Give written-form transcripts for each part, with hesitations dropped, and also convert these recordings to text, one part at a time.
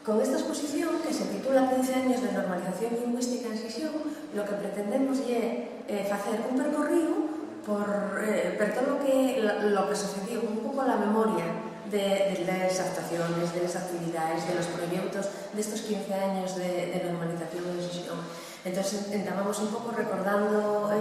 Con esta exposición, que se titula 15 años de normalización lingüística en Xixón, lo que pretendemos é facer un percorrido por todo lo que sucedió, un pouco la memoria de las actuaciones, de las actividades, de los proyectos de estos 15 años de normalización en Xixón. Entonces, estábamos un poco recordando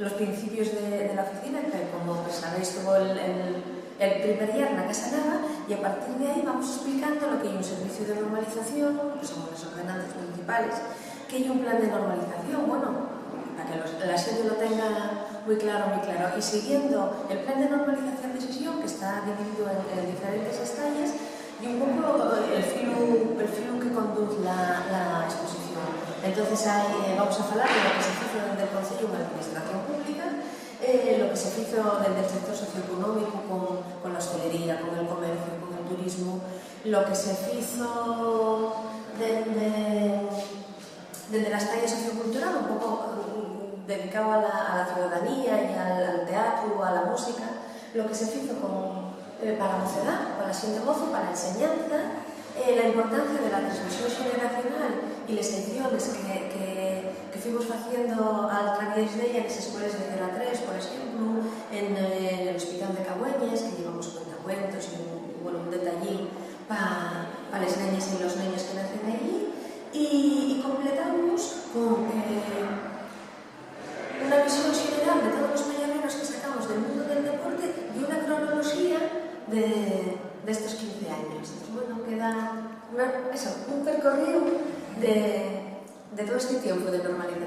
los principios de la oficina, que como sabéis tuvo el primer día en la Casa Nava, y a partir de ahí vamos explicando lo que hay un servicio de normalización, que son las ordenanzas municipales, que hay un plan de normalización, bueno, para que la gente lo tenga muy claro, y siguiendo el plan de normalización de Xixón, que está dividido en diferentes estallas, y un poco el filo que conduce la exposición. Entonces vamos a hablar de lo que se hizo desde el Concello en la Administración Pública, lo que se hizo desde el sector socioeconómico con la hostelería, con el comercio, con el turismo, lo que se hizo desde la estalla sociocultural, un poco dedicado a la ciudadanía y al teatro, a la música, lo que se hizo para la mocedad, para la xente mozo, para la enseñanza, la importancia de la transmisión generacional y las lecciones que fuimos haciendo a través de ella en las escuelas de 0 a 3, por ejemplo, en el Hospital de Cagüeñas, que llevamos cuentacuentos y un detallín para las niñas y los niños que nacen allí, y completamos con una visión general de todos los mañaneros que sacamos del mundo del deporte y una cronología de estos 15 años. Entonces, bueno, queda un percorrido de todo este tiempo de normalización.